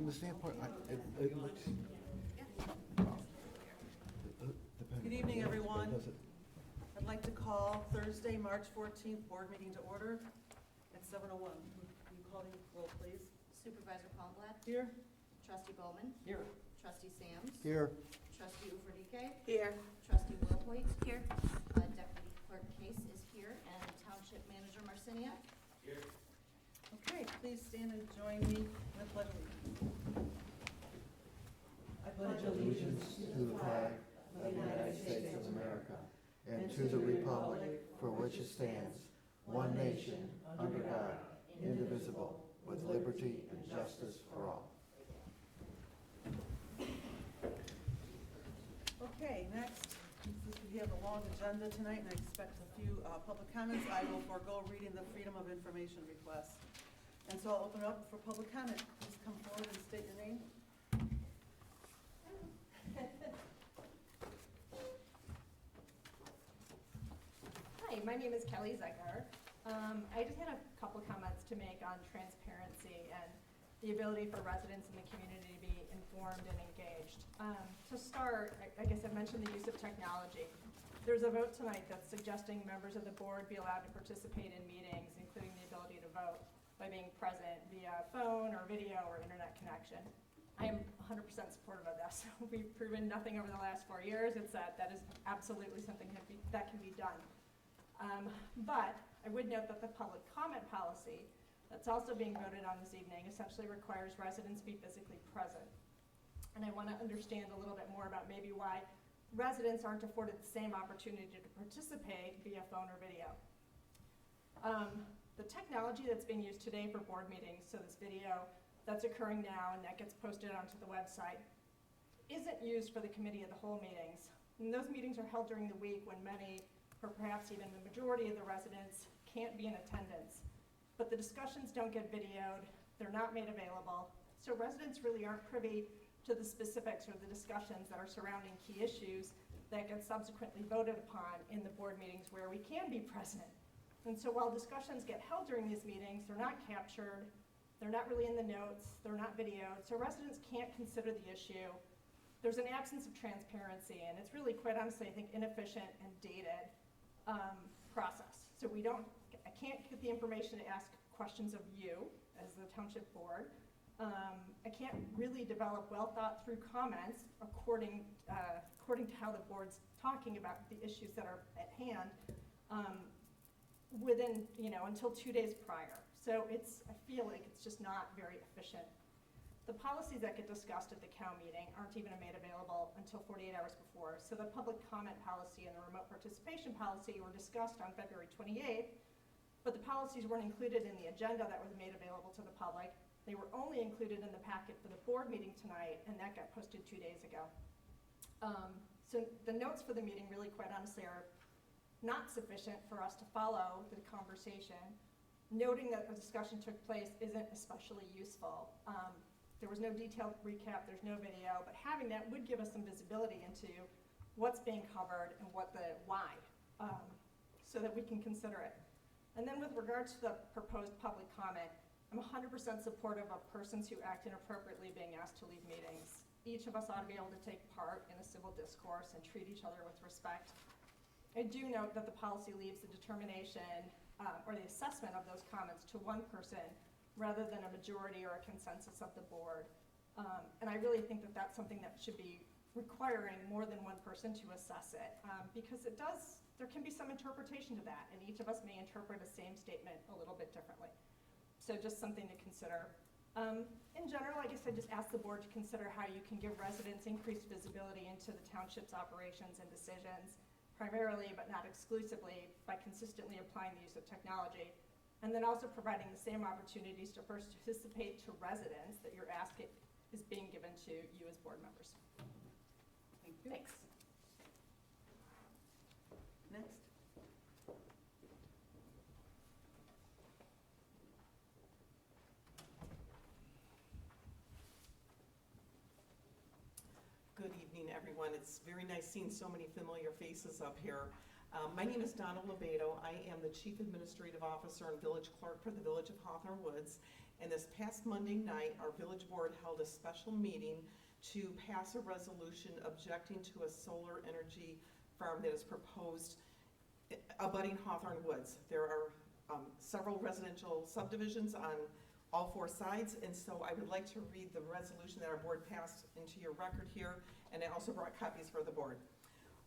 from the standpoint, it looks. Good evening, everyone. I'd like to call Thursday, March 14th, board meeting to order at 7:01. Can you call the roll, please? Supervisor Palmblatt? Here? Trustee Bowman? Here. Trustee Sams? Here. Trustee Ufordike? Here. Trustee Wilhoit? Here. Deputy Clerk Case is here, and Township Manager Marciniak? Here. Okay, please stand and join me in the pledge of allegiance. I pledge allegiance to the flag of the United States of America and to the republic for which it stands, one nation, under God, indivisible, with liberty and justice for all. Okay, next, since we have a long agenda tonight and I expect a few public comments, I will forego reading the Freedom of Information request. And so I'll open up for public comment. Please come forward and state your name. Hi, my name is Kelly Zegger. I just had a couple comments to make on transparency and the ability for residents in the community to be informed and engaged. To start, I guess I mentioned the use of technology. There's a vote tonight that's suggesting members of the board be allowed to participate in meetings, including the ability to vote by being present via phone or video or internet connection. I am 100% supportive of this. We've proven nothing over the last 4 years. It's that is absolutely something that can be done. But I would note that the public comment policy that's also being voted on this evening essentially requires residents be physically present. And I want to understand a little bit more about maybe why residents aren't afforded the same opportunity to participate via phone or video. The technology that's being used today for board meetings, so this video that's occurring now and that gets posted onto the website, isn't used for the committee of the whole meetings. And those meetings are held during the week when many, or perhaps even the majority of the residents can't be in attendance. But the discussions don't get videoed, they're not made available, so residents really aren't privy to the specifics or the discussions that are surrounding key issues that get subsequently voted upon in the board meetings where we can be present. And so while discussions get held during these meetings, they're not captured, they're not really in the notes, they're not videoed, so residents can't consider the issue. There's an absence of transparency, and it's really, quite honestly, I think, inefficient and dated process. So I can't get the information to ask questions of you as the township board. I can't really develop well thought through comments according to how the board's talking about the issues that are at hand within, until 2 days prior. So I feel like it's just not very efficient. The policies that get discussed at the COW meeting aren't even made available until 48 hours before. So the public comment policy and the remote participation policy were discussed on February 28th, but the policies weren't included in the agenda that was made available to the public. They were only included in the packet for the board meeting tonight, and that got posted 2 days ago. So the notes for the meeting really, quite honestly, are not sufficient for us to follow the conversation. Noting that a discussion took place isn't especially useful. There was no detailed recap, there's no video, but having that would give us some visibility into what's being covered and why, so that we can consider it. And then with regards to the proposed public comment, I'm 100% supportive of persons who act inappropriately being asked to leave meetings. Each of us ought to be able to take part in a civil discourse and treat each other with respect. I do note that the policy leaves the determination or the assessment of those comments to one person rather than a majority or a consensus of the board. And I really think that that's something that should be requiring more than one person to assess it, because there can be some interpretation to that, and each of us may interpret a same statement a little bit differently. So just something to consider. In general, I guess I just ask the board to consider how you can give residents increased visibility into the township's operations and decisions, primarily but not exclusively by consistently applying the use of technology, and then also providing the same opportunities to participate to residents that you're asking is being given to you as board members. Thank you. Thanks. Next. Good evening, everyone. It's very nice seeing so many familiar faces up here. My name is Donna Lobato. I am the Chief Administrative Officer and Village Clerk for the Village of Hawthorne Woods. And this past Monday night, our village board held a special meeting to pass a resolution objecting to a solar energy farm that is proposed abutting Hawthorne Woods. There are several residential subdivisions on all four sides, and so I would like to read the resolution that our board passed into your record here, and I also brought copies for the board.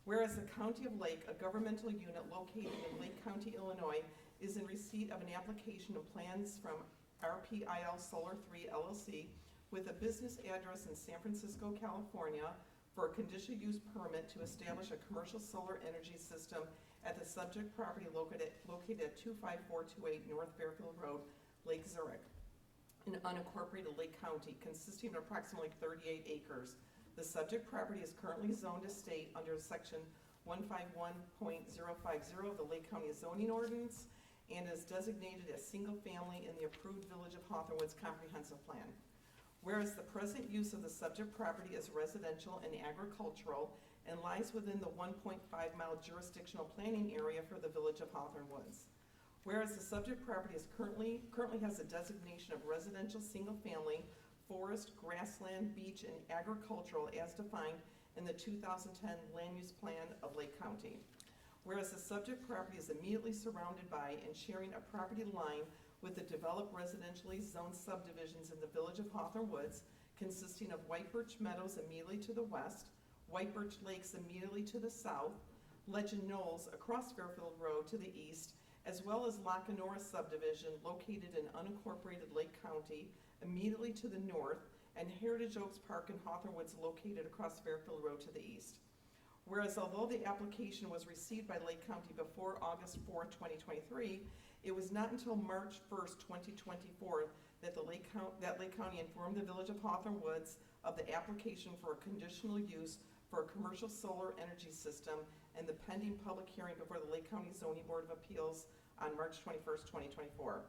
Whereas the County of Lake, a governmental unit located in Lake County, Illinois, is in receipt of an application of plans from RPIL Solar 3 LLC with a business address in San Francisco, California, for a conditional use permit to establish a commercial solar energy system at the subject property located at 25428 North Fairfield Road, Lake Zurich, in unincorporated Lake County, consisting of approximately 38 acres. The subject property is currently zoned estate under section 151.050 of the Lake County zoning ordinance and is designated as single family in the approved Village of Hawthorne Woods comprehensive plan. Whereas the present use of the subject property is residential and agricultural and lies within the 1.5-mile jurisdictional planning area for the Village of Hawthorne Woods. Whereas the subject property is currently has a designation of residential single-family, forest, grassland, beach, and agricultural as defined in the 2010 Land Use Plan of Lake County. Whereas the subject property is immediately surrounded by and sharing a property line with the developed residentially zoned subdivisions in the Village of Hawthorne Woods, consisting of White Birch Meadows immediately to the west, White Birch Lakes immediately to the south, Legend Knolls across Fairfield Road to the east, as well as Lackanorra subdivision located in unincorporated Lake County immediately to the north, and Heritage Oaks Park in Hawthorne Woods located across Fairfield Road to the east. Whereas although the application was received by Lake County before August 4, 2023, it was not until March 1st, 2024 that Lake County informed the Village of Hawthorne Woods of the application for a conditional use for a commercial solar energy system and the pending public hearing before the Lake County Zoning Board of Appeals on March 21st, 2024.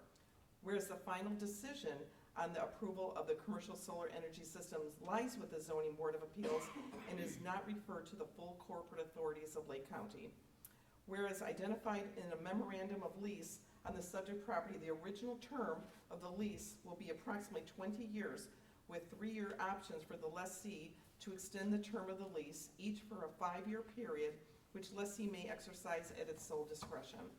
Whereas the final decision on the approval of the commercial solar energy systems lies with the Zoning Board of Appeals and is not referred to the full corporate authorities of Lake County. Whereas identified in a memorandum of lease on the subject property, the original term of the lease will be approximately 20 years with 3-year options for the lessee to extend the term of the lease, each for a 5-year period, which lessee may exercise at its sole discretion.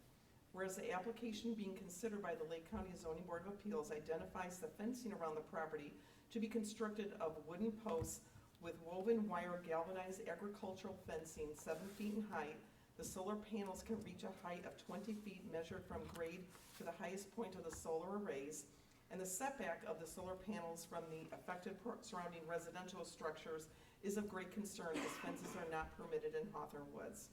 Whereas the application being considered by the Lake County Zoning Board of Appeals identifies the fencing around the property to be constructed of wooden posts with woven wire galvanized agricultural fencing 7 feet in height. The solar panels can reach a height of 20 feet measured from grade to the highest point of the solar arrays, and the setback of the solar panels from the affected surrounding residential structures is of great concern as fences are not permitted in Hawthorne Woods.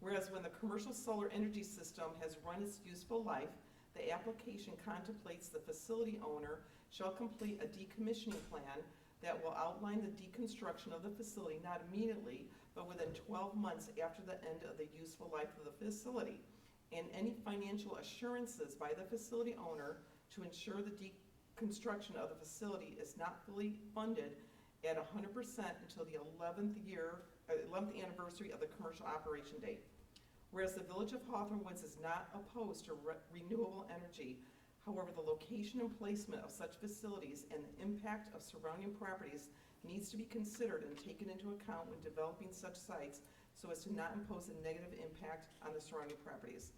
Whereas when the commercial solar energy system has run its useful life, the application contemplates the facility owner shall complete a decommissioning plan that will outline the deconstruction of the facility not immediately, but within 12 months after the end of the useful life of the facility, and any financial assurances by the facility owner to ensure the deconstruction of the facility is not fully funded at 100% until the 11th anniversary of the commercial operation date. Whereas the Village of Hawthorne Woods is not opposed to renewable energy, however, the location and placement of such facilities and the impact of surrounding properties needs to be considered and taken into account when developing such sites so as to not impose a negative impact on the surrounding properties.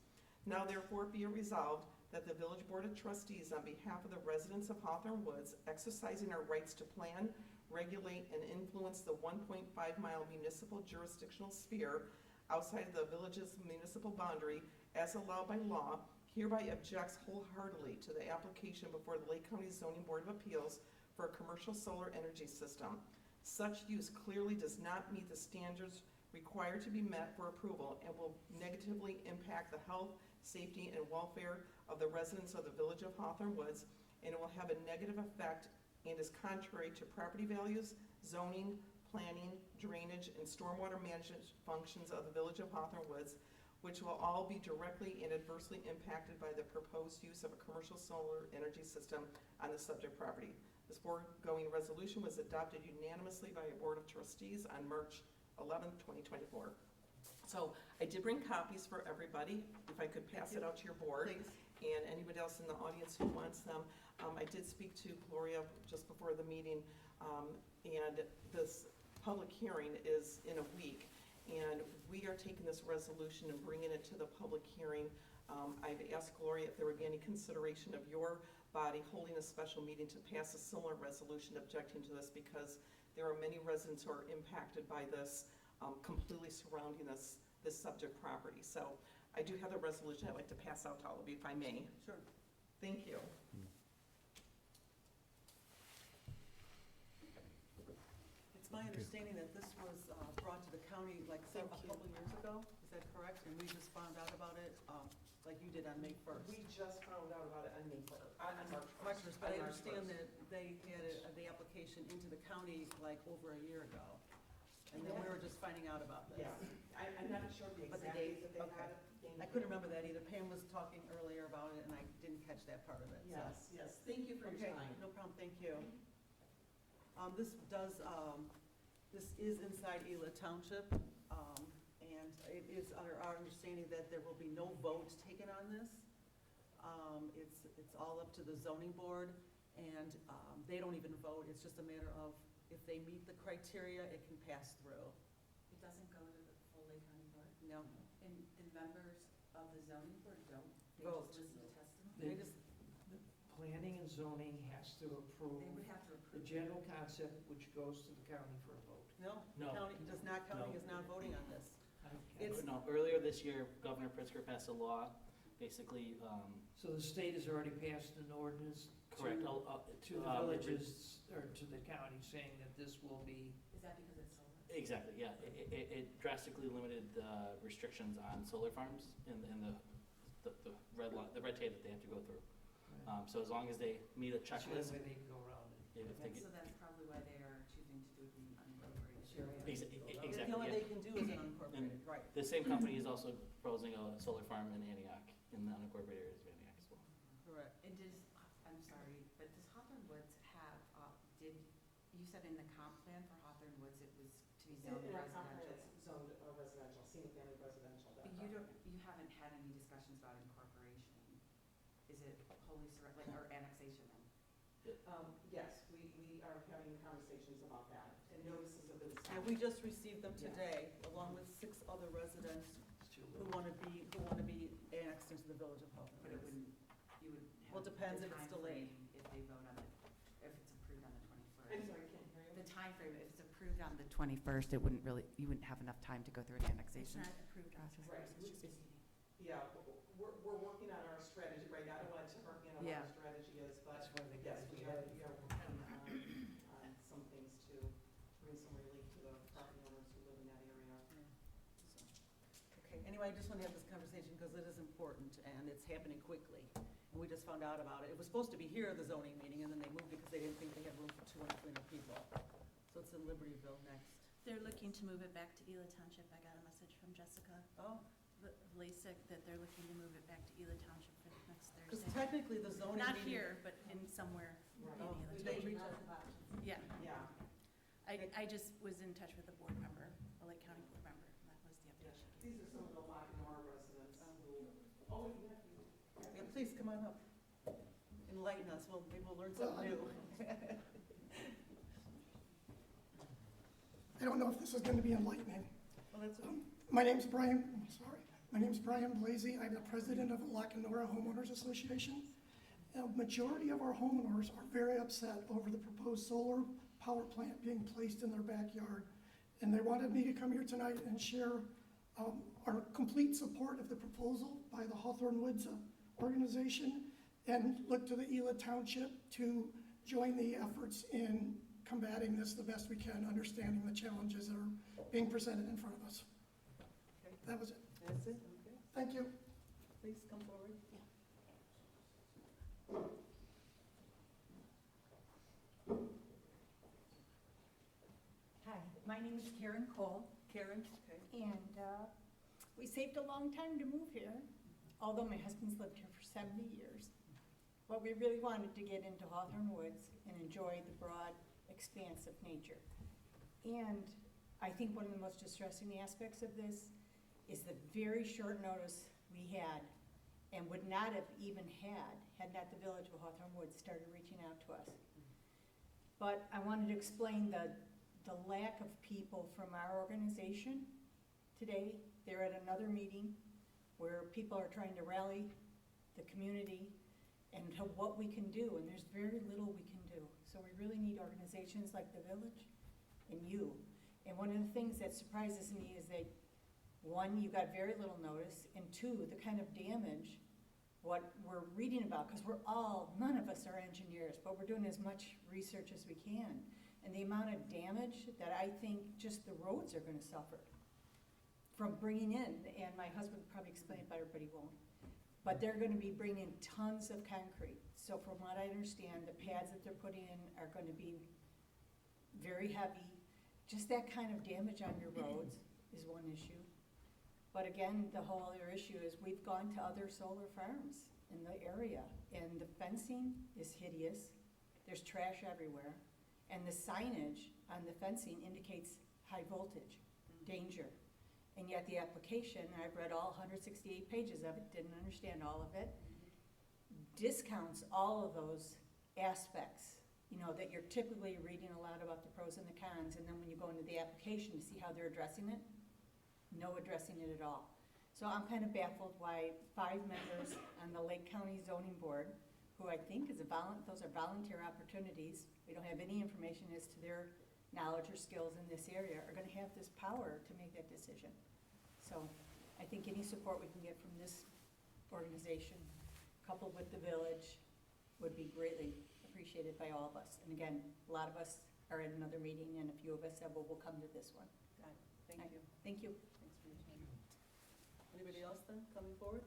Now therefore be it resolved that the Village Board of Trustees, on behalf of the residents of Hawthorne Woods, exercising our rights to plan, regulate, and influence the 1.5-mile municipal jurisdictional sphere outside of the village's municipal boundary as allowed by law, hereby objects wholeheartedly to the application before the Lake County Zoning Board of Appeals for a commercial solar energy system. Such use clearly does not meet the standards required to be met for approval and will negatively impact the health, safety, and welfare of the residents of the Village of Hawthorne Woods, and it will have a negative effect and is contrary to property values, zoning, planning, drainage, and stormwater management functions of the Village of Hawthorne Woods, which will all be directly and adversely impacted by the proposed use of a commercial solar energy system on the subject property. This foregoing resolution was adopted unanimously by a Board of Trustees on March 11th, 2024. So I did bring copies for everybody, if I could pass it out to your board. Please. and anybody else in the audience who wants them. I did speak to Gloria just before the meeting, and this public hearing is in a week, and we are taking this resolution and bringing it to the public hearing. I've asked Gloria if there would be any consideration of your body holding a special meeting to pass a similar resolution objecting to this, because there are many residents who are impacted by this, completely surrounding this subject property. So I do have the resolution I'd like to pass out to all of you, if I may. Sure. Thank you. It's my understanding that this was brought to the county like a Thank you. couple years ago, is that correct? And we just found out about it, like you did on May 1st. We just found out about it on May 1st, on March 1st, but I On March understand 1st. that they had the application into the county like over a year ago. And then we were just finding out about this. Yeah, I'm not sure the But the exact date, date that they okay. had it. I couldn't remember that either. Pam was talking earlier about it and I didn't catch that part of it, so. Yes, thank you for Okay, your time. no problem, thank you. This is inside Ela Township, and it is our understanding that there will be no vote taken on this. It's all up to the zoning board, and they don't even vote. It's just a matter of if they meet the criteria, it can pass through. It doesn't go to the full Lake County Board? No, And the members of the zoning board don't? Vote. They just listen to testimony? they just, Planning and zoning has to approve They would have to the approve. general concept, which goes to the county for a vote. no, No. county is not voting on this. It's- No, earlier this year, Governor Pritzker passed a law, basically, So the state has already passed an ordinance correct, to the villages, or to the county, saying that this will be, Is that because it's solar? exactly, yeah. It drastically limited the restrictions on solar farms and the red tape that they have to go through. So as long as they meet a so that checklist, way they can go around it. if they get, So that's probably why they are choosing to do it in the unincorporated area. The exactly, only yeah. they can do is an unincorporated, right. The same company is also proposing a solar farm in Antioch, in the unincorporated areas of Antioch as well. Correct. And I'm sorry, but does Hawthorne Woods have, you said in the comp plan for Hawthorne Woods, it was to be zoned In our residential? comprehensive zoned residential, single family residential. But you haven't had any discussions about incorporation? Is it wholly, or annexation then? Yes, we are having conversations about that, and notices have been And sent. we just received them today, along with 6 other residents It's too who little. want to be annexed into the village of Hawthorne. But it wouldn't, you would Well, have it depends the if it's timeframe delayed. if they vote on it, if it's approved on the 21st. I'm sorry, I can't hear you. The timeframe, if it's approved on the 21st, it wouldn't really, you wouldn't have enough time to go through an annexation. approved process. Right, yeah, we're working on our strategy right now. I don't want to hurt you on what Yeah. our strategy is, but That's why they yes, got we it. are working on some things to bring some relief to the property owners who live in that area. Okay, anyway, I just want to have this conversation because it is important and it's happening quickly. And we just found out about it. It was supposed to be here at the zoning meeting and then they moved it because they didn't think they had room for 200, 300 people. So it's in Libertyville next. They're looking to move it back to Ela Township. I got a message from Jessica Oh, Lasik that they're looking to move it back to Ela Township for next because Thursday. technically the zoning meeting. Not here, but in somewhere in Oh, Ela did they Township. reach out? Yeah, Yeah, I just was in touch with a board member, a Lake County board member, and that was the update she gave. these are some of the Lockmore residents who, oh, yeah. Yeah, please come on up. Enlighten us. Well, maybe we'll learn something new. I don't know if this is going to be enlightening. Well, that's, My name's Brian, My name's Brian Blasey. I'm the president of the Lackawanna Homeowners Association. A majority of our homeowners are very upset over the proposed solar power plant being placed in their backyard. And they wanted me to come here tonight and share our complete support of the proposal by the Hawthorne Woods organization and look to the Ela Township to join the efforts in combating this the best we can, understanding the challenges that are being presented in front of us. okay. That was it. That's it, okay. Thank you. Please come forward. Hi, my name is Karen Cole, Karen, okay. and we saved a long time to move here, although my husband's lived here for 70 years. But we really wanted to get into Hawthorne Woods and enjoy the broad expanse of nature. And I think one of the most distressing aspects of this is the very short notice we had and would not have even had not the Village of Hawthorne Woods started reaching out to us. But I wanted to explain the lack of people from our organization today. They're at another meeting where people are trying to rally the community and to what we can do, and there's very little we can do. So we really need organizations like the Village and you. And one of the things that surprises me is that, one, you got very little notice, and two, the kind of damage, what we're reading about, because none of us are engineers, but we're doing as much research as we can. And the amount of damage that I think just the roads are gonna suffer from bringing in, and my husband probably explained it better, but he won't. But they're gonna be bringing tons of concrete. So from what I understand, the pads that they're putting in are gonna be very heavy. Just that kind of damage on your roads is one issue. But again, the whole other issue is we've gone to other solar farms in the area, and the fencing is hideous. There's trash everywhere. And the signage on the fencing indicates high voltage, danger. And yet the application, I've read all 168 pages of it, didn't understand all of it, discounts all of those aspects, that you're typically reading a lot about the pros and the cons, and then when you go into the application to see how they're addressing it, no addressing it at all. So I'm kind of baffled why 5 members on the Lake County Zoning Board, who I think those are volunteer opportunities, we don't have any information as to their knowledge or skills in this area, are gonna have this power to make that decision. So I think any support we can get from this organization, coupled with the Village, would be greatly appreciated by all of us. And again, a lot of us are at another meeting, and a few of us said, well, we'll come to this one. Got it. Thank you. Thank you. Thanks for your time. Anybody else then coming forward?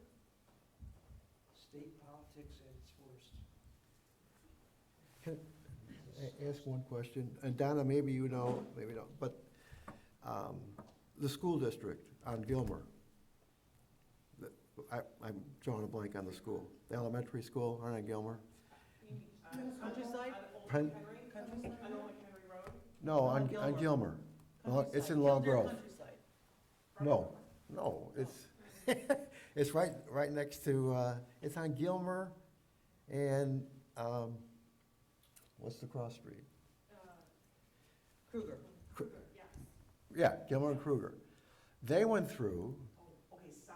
State politics at its worst. Can I ask one question? And Donna, maybe you know, maybe don't, but the school district on Gilmer, I'm drawing a blank on the school. The elementary school on Gilmer? Countryside? Pen- Countryside? On Old McHenry Road? No, on Gilmer. It's in Long Near Grove. Countryside. No, it's, it's right next to, it's on Gilmer and, what's the cross street? Kruger. Yeah, Gilmer and Kruger. They went through, Oh, okay, south.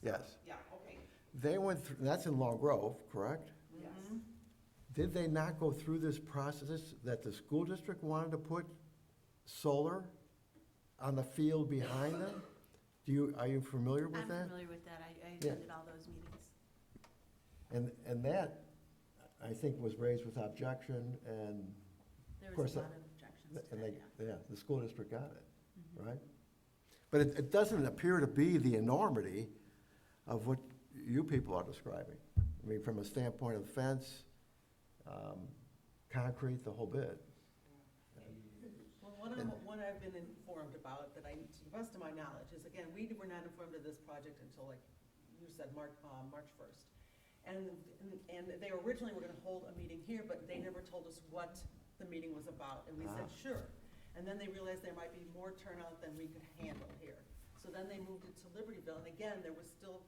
yes, Yeah, okay, they went through, that's in Long Grove, correct? yes. Mhm. Did they not go through this process that the school district wanted to put solar on the field behind them? Are you familiar with I'm that? familiar with that. I Yeah. attended all those meetings. And that, I think, was raised with objection, and There Of was course, a lot of objections to and that, yeah, the school district got it, Mhm. right? But it doesn't appear to be the enormity of what you people are describing. I mean, from a standpoint of fence, concrete, the whole bit. Well, one I've been informed about, that to the best of my knowledge, is again, we were not informed of this project until, like you said, March 1st. And they originally were gonna hold a meeting here, but they never told us what the meeting was about, and we said, sure. And then they realized there might be more turnout than we could handle here. So then they moved it to Libertyville, and again, there was still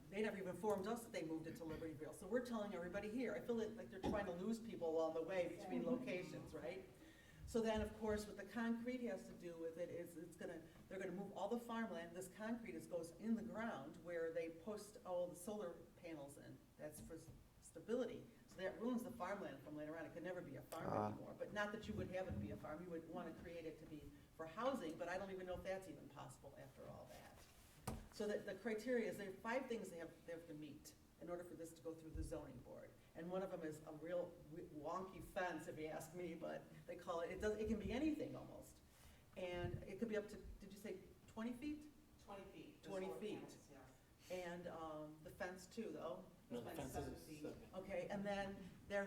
they never even informed us that they moved it to Libertyville. So we're telling everybody here, I feel like they're trying to lose people along the way between locations, right? So then, of course, what the concrete has to do with it is they're gonna move all the farmland. This concrete goes in the ground where they post all the solar panels in. That's for stability. So that ruins the farmland from later on. It could never be a farm anymore. But not that you would have it be a farm. You would wanna create it to be for housing, but I don't even know if that's even possible after all that. So the criteria is, there are 5 things they have to meet in order for this to go through the zoning board. And one of them is a real wonky fence, if you ask me, but they call it can be anything almost. And it could be up to, did you say 20 feet? 20 feet. 20 There's feet. four panels, yes. And the fence too, though? No, the fence is 7. Okay, and then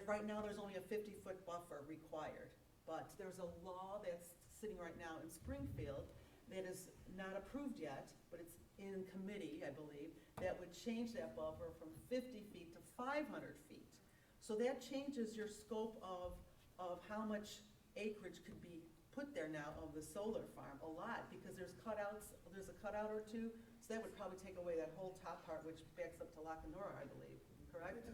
right now, there's only a 50-foot buffer required. But there's a law that's sitting right now in Springfield that is not approved yet, but it's in committee, I believe, that would change that buffer from 50 feet to 500 feet. So that changes your scope of how much acreage could be put there now of the solar farm, a lot, because there's a cutout or two So that would probably take away that whole top part, which backs up to Lachenora, I believe, correct?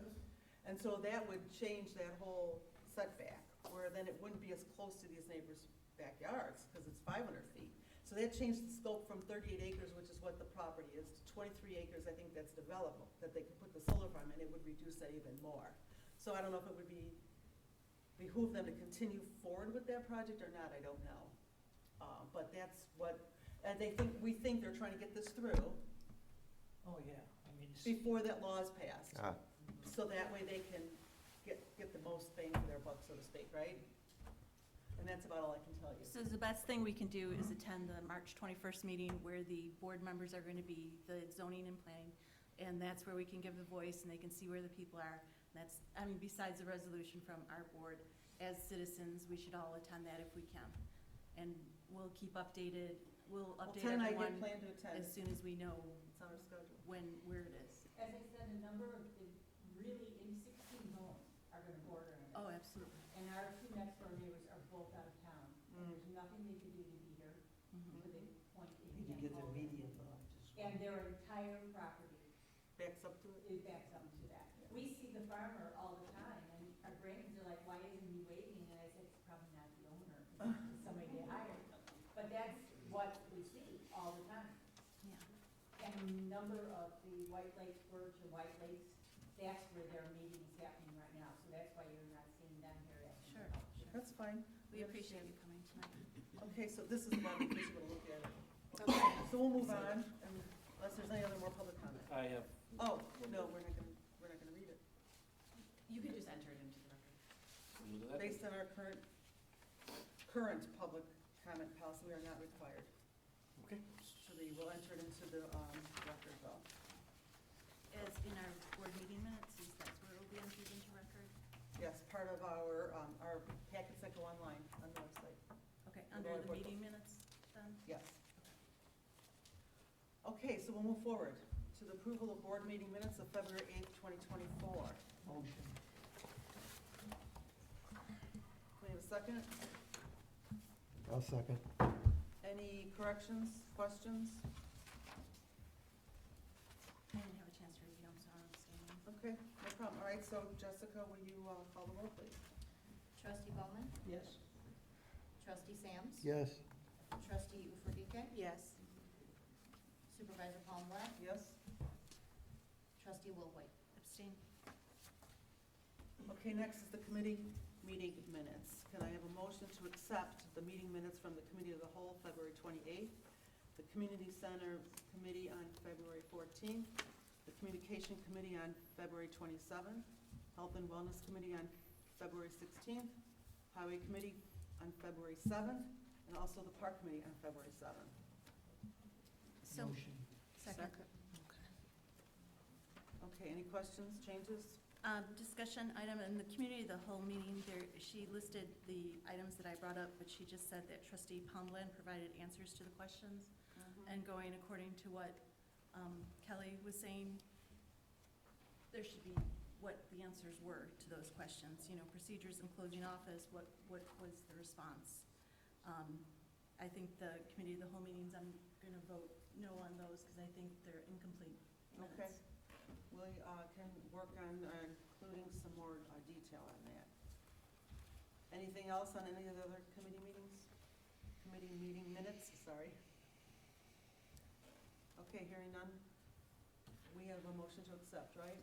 And so that would change that whole setback, where then it wouldn't be as close to these neighbors' backyards, because it's 500 feet. So that changed the scope from 38 acres, which is what the property is, to 23 acres, I think that's developable, that they could put the solar farm in, it would reduce that even more. So I don't know if it would behoove them to continue forward with that project or not, I don't know. But that's what, and we think they're trying to get this through Oh, yeah, I mean, it's. before that law is passed. Ah. So that way they can get the most bang for their buck, so to speak, right? And that's about all I can tell you. So the best thing we can do is attend the March 21st meeting where the board members are going to be the zoning and planning. And that's where we can give the voice and they can see where the people are. That's, I mean, besides the resolution from our board, as citizens, we should all attend that if we can. And we'll keep updated, we'll update Well, 10 I everyone did plan to attend. as soon as we know It's on our schedule. where it is. As I said, a number of, really, 16 homes are gonna border on it. Oh, absolutely. And our two next door neighbors are both out of town. And there's nothing they can do to beat her Mhm. to the point that Need you to can't get the call her. media involved as well. And their entire property Backs up to it? is backs up to that. We see the farmer all the time, and our grandkids are like, why isn't he waiting? And I said, it's probably not the owner, it's somebody they hired. But that's what we see all the time. Yeah. And a number of the White Lakes, Birch or White Lakes, that's where their meeting is happening right now. So that's why you're not seeing them here at the Sure. Township. That's fine. We appreciate you coming tonight. Okay, so this is the one, in case you want to look at it. So we'll move on, unless there's any other more public comment. I have. Oh, no, we're not gonna read it. You could just enter it into the record. We'll do that. Based on our current public comment policy, we are not required. Okay. So we'll enter it into the record though. As in our board meeting minutes, is that's where it will be entered into record? Yes, part of our packets that go online on the website. Okay, The under board the book. meeting minutes then? Yes. Okay, so we'll move forward to the approval of board meeting minutes of February 8th, 2024. Motion. Can we have a second? I'll second. Any corrections, questions? I didn't have a chance to review them, so I'm abstaining. Okay, no problem. All right, so Jessica, will you call the roll, please? Trustee Bowman, Yes. trustee Sams, Yes. trustee Ufordike, Yes. supervisor Palmblad, Yes? trustee Wilhoit. Abstain. Okay, next is the committee meeting minutes. Can I have a motion to accept the meeting minutes from the Committee of the Whole, February 28th, the Community Center Committee on February 14th, the Communication Committee on February 27th, Health and Wellness Committee on February 16th, Highway Committee on February 7th, and also the Park Committee on February 7th. So, Motion. second. Okay, any questions, changes? Discussion item in the community of the whole meeting, there, she listed the items that I brought up, but she just said that trustee Palmland provided answers to the questions. And going according to what Kelly was saying, there should be what the answers were to those questions. You know, procedures in closing office, what was the response? I think the committee of the whole meetings, I'm gonna vote no on those because I think they're incomplete minutes. Okay. We can work on including some more detail on that. Anything else on any of the other committee meetings? Committee meeting minutes, sorry. Okay, hearing none. We have a motion to accept, right?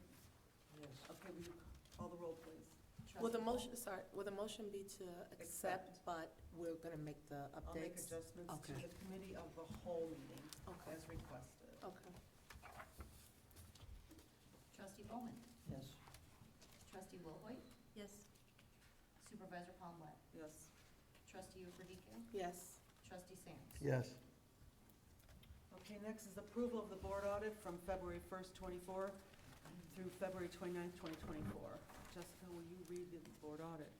Yes. Okay, will you call the roll, please? Will the Trustee motion, will the motion be to accept, but we're gonna make the I'll make updates? adjustments to Okay. the committee of the whole meeting Okay. as requested. Okay. Trustee Bowman, Yes. trustee Wilhoit, Yes. supervisor Palmblad, Yes. trustee Ufordike, Yes. trustee Sams. Yes. Okay, next is approval of the board audit from February 1st, 24 through February 29th, 2024. Jessica, will you read the board audit?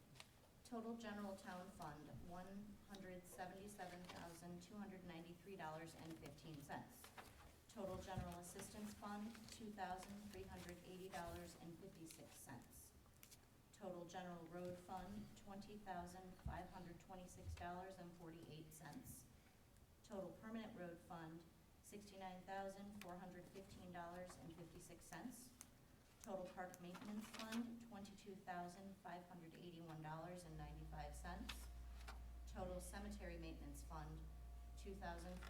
Total general town fund, $177,293.15. Total general assistance fund, $2,380.56. Total general road fund, $20,526.48. Total permanent road fund, $69,415.56. Total park maintenance fund, $22,581.95. Total cemetery maintenance fund, $2,474.30.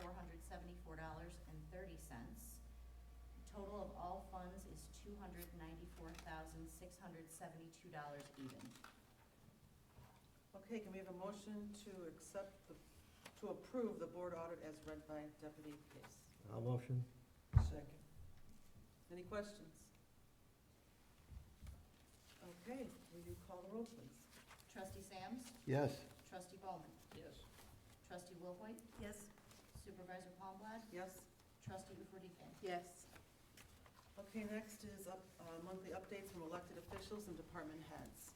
Total of all funds is $294,672 even. Okay, can we have a motion to approve the board audit as read by Deputy Case? I'll motion. Second. Any questions? Okay, will you call the roll, please? Trustee Sams? Yes. Trustee Bowman? Yes. Trustee Wilhoit? Yes. Supervisor Palmblad? Yes? Trustee Ufordike? Yes. Okay, next is monthly updates from elected officials and department heads.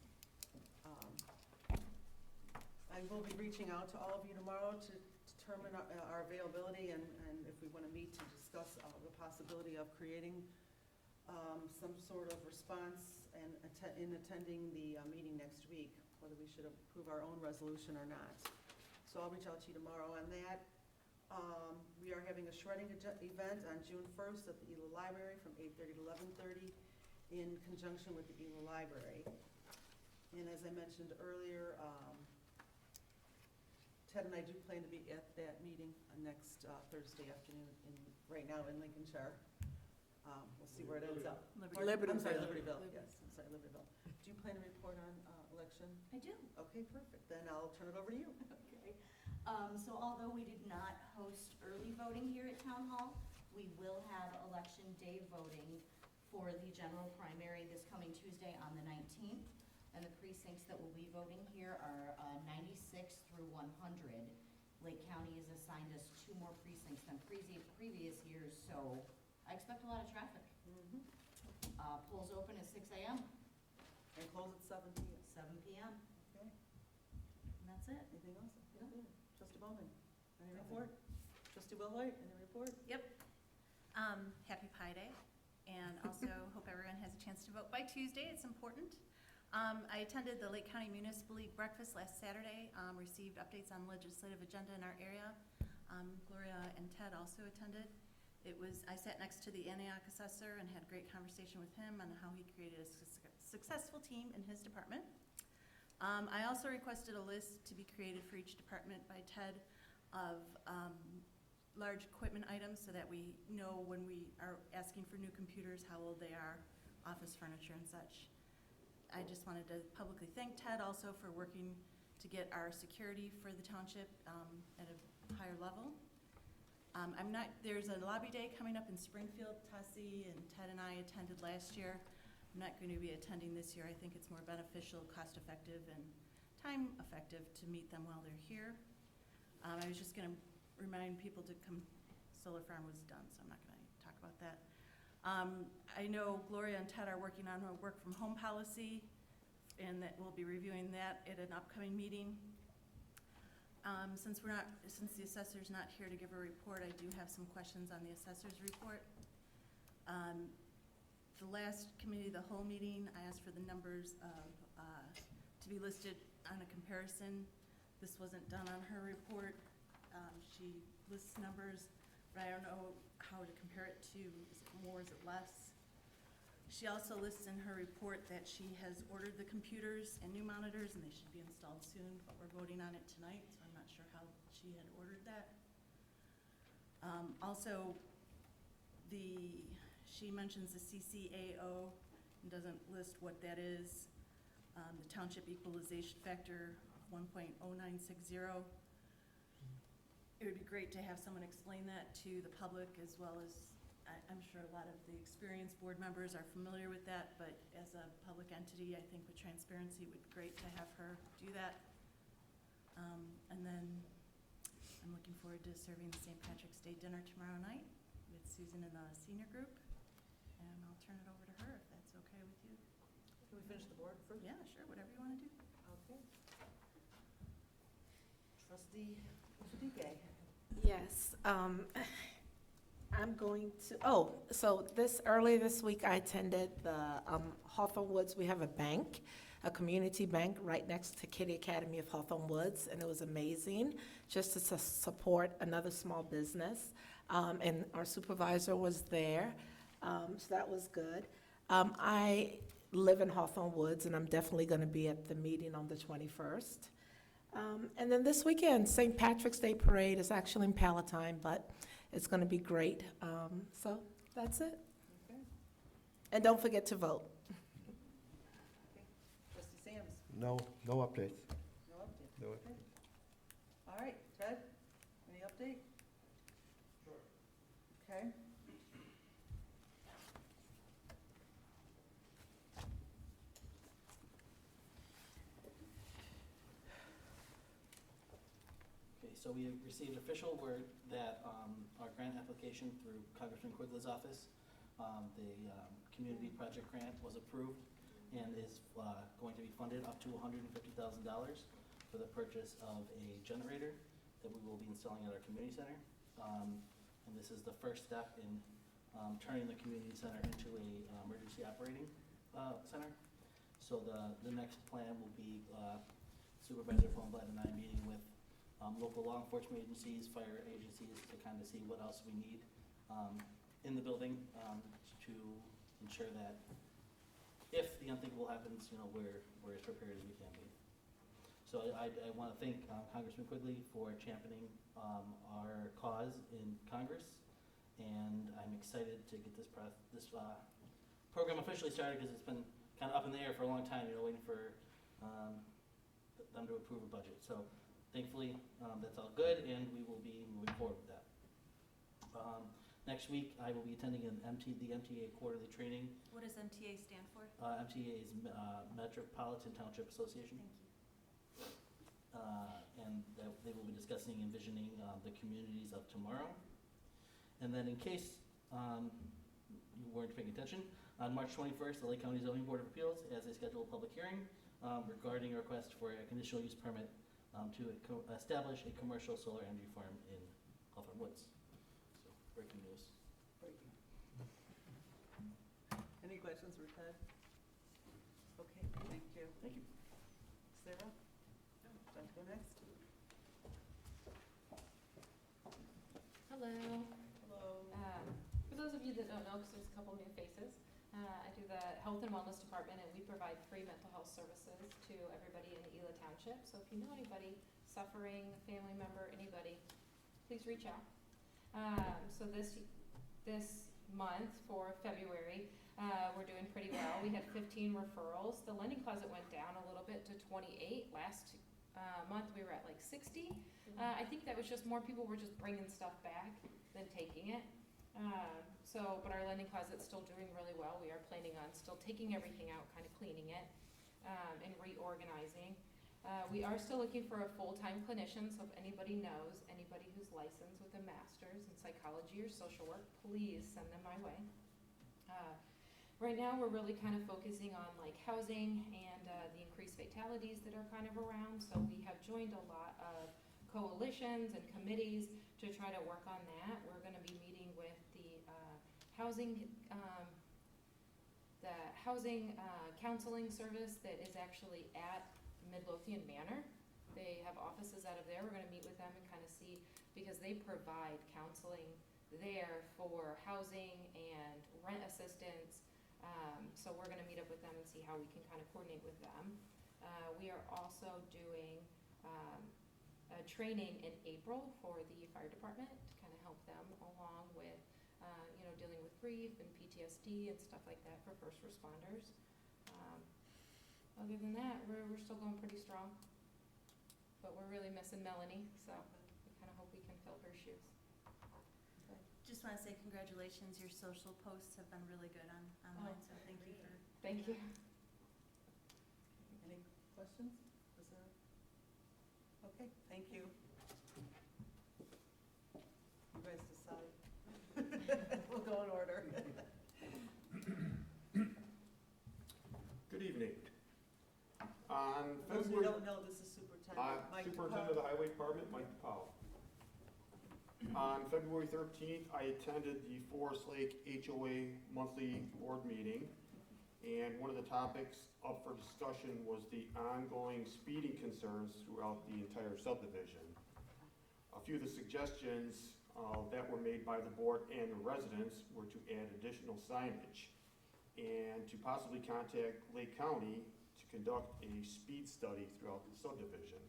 I will be reaching out to all of you tomorrow to determine our availability and if we want to meet to discuss the possibility of creating some sort of response and in attending the meeting next week, whether we should approve our own resolution or not. So I'll reach out to you tomorrow on that. We are having a shredding event on June 1st at the Ela Library from 8:30 to 11:30 in conjunction with the Ela Library. And as I mentioned earlier, Ted and I do plan to be at that meeting next Thursday afternoon, right now in Lincolnshire. We'll see where it ends up. I'm sorry, Libertyville, yes, I'm sorry, Libertyville. Do you plan to report on election? I do. Okay, perfect, then I'll turn it over to you. Okay. So although we did not host early voting here at Town Hall, we will have Election Day voting for the general primary this coming Tuesday on the 19th. And the precincts that will be voting here are 96 through 100. Lake County has assigned us 2 more precincts than previous years, so I expect a lot of traffic. Polls open at 6 a.m. And close at 7 p.m. 7 p.m. Okay, And that's it. anything else? No. Trustee Bowman, any report? Trustee Wilhoit, any report? Yep. Happy Pi Day, and also hope everyone has a chance to vote by Tuesday. It's important. I attended the Lake County Municipal League breakfast last Saturday, received updates on legislative agenda in our area. Gloria and Ted also attended. I sat next to the Antioch assessor and had a great conversation with him on how he created a successful team in his department. I also requested a list to be created for each department by Ted of large equipment items so that we know when we are asking for new computers, how old they are, office furniture and such. I just wanted to publicly thank Ted also for working to get our security for the township at a higher level. There's a lobby day coming up in Springfield. Tessie and Ted and I attended last year. I'm not going to be attending this year. I think it's more beneficial, cost-effective, and time-effective to meet them while they're here. I was just going to remind people to come. Solar farm was done, so I'm not going to talk about that. I know Gloria and Ted are working on a work-from-home policy, and that we'll be reviewing that at an upcoming meeting. Since the assessor's not here to give a report, I do have some questions on the assessor's report. The last committee of the whole meeting, I asked for the numbers to be listed on a comparison. This wasn't done on her report. She lists numbers, but I don't know how to compare it to. Is it more, is it less? She also lists in her report that she has ordered the computers and new monitors, and they should be installed soon, but we're voting on it tonight, so I'm not sure how she had ordered that. Also, she mentions the CCAO and doesn't list what that is. The township equalization factor of 1.0960. It would be great to have someone explain that to the public, as well as, I'm sure a lot of the experienced board members are familiar with that, but as a public entity, I think with transparency, it would be great to have her do that. And then I'm looking forward to serving the St. Patrick's Day dinner tomorrow night with Susan and the senior group. And I'll turn it over to her if that's okay with you. Can we finish the board first? Yeah, sure, whatever you want to do. Okay. Trustee Ufordike. Yes, I'm going to, so early this week, I attended the Hawthorne Woods. We have a bank, a community bank right next to Kitty Academy of Hawthorne Woods, and it was amazing just to support another small business. and our supervisor was there, so that was good. I live in Hawthorne Woods, and I'm definitely going to be at the meeting on the 21st. And then this weekend, St. Patrick's Day Parade is actually in Palatine, but it's going to be great. So that's it. Okay. And don't forget to vote. Trustee Sams? No updates. No update? No Okay. All right, Ted, any update? Sure. Okay. Okay, so we have received official word that our grant application through Congressman Quigley's office, the community project grant was approved and is going to be funded up to $150,000 for the purchase of a generator that we will be installing at our community center. And this is the first step in turning the community center into a emergency operating center. So the next plan will be Supervisor Fomblat and I meeting with local law enforcement agencies, fire agencies, to kind of see what else we need in the building to ensure that if the unthinkable happens, we're as prepared as we can be. So I want to thank Congressman Quigley for championing our cause in Congress, and I'm excited to get this program officially started, because it's been kind of up in the air for a long time, waiting for them to approve a budget. So thankfully, that's all good, and we will be moving forward with that. Next week, I will be attending the MTA quarterly training. What does MTA stand for? MTA is Metropolitan Township Association. Thank you. And they will be discussing and envisioning the communities of tomorrow. And then in case you weren't paying attention, on March 21st, the Lake County Zoning Board of Appeals has a scheduled public hearing regarding a request for a conditional use permit to establish a commercial solar energy farm in Hawthorne Woods. So, breaking news. Any questions for Ted? Okay, thank you. Thank you. Sarah? Time to go next? Hello. Hello. For those of you that don't know, because there's a couple new faces, I do the Health and Wellness Department, and we provide free mental health services to everybody in the Ela Township. So if you know anybody suffering, a family member, anybody, please reach out. So this month for February, we're doing pretty well. We had 15 referrals. The lending closet went down a little bit to 28. Last month we were at like 60. I think that was just more people were just bringing stuff back than taking it. But our lending closet's still doing really well. We are planning on still taking everything out, kind of cleaning it, and reorganizing. We are still looking for a full-time clinician, so if anybody knows, anybody who's licensed with a master's in psychology or social work, please send them my way. Right now, we're really kind of focusing on like housing and the increased fatalities that are kind of around, so we have joined a lot of coalitions and committees to try to work on that. We're going to be meeting with the housing counseling service that is actually at Midlothian Manor. They have offices out of there. We're going to meet with them and kind of see, because they provide counseling there for housing and rent assistance. So we're going to meet up with them and see how we can kind of coordinate with them. We are also doing a training in April for the fire department to kind of help them along with, dealing with grief and PTSD and stuff like that for first responders. Other than that, we're still going pretty strong, but we're really missing Melanie, so we kind of hope we can fill her shoes. Just want to say congratulations. Your social posts have been really good online, so thank you for. Thank you. Any questions? Is there? Okay, thank you. You guys decide. We'll go in order. Good evening. On For those who February, don't know, this is Superintendent Mike Superintendent of the Highway Department, Mike Powell. On February 13th, I attended the Forest Lake HOA monthly board meeting, and one of the topics up for discussion was the ongoing speeding concerns throughout the entire subdivision. A few of the suggestions that were made by the board and the residents were to add additional signage and to possibly contact Lake County to conduct a speed study throughout the subdivision.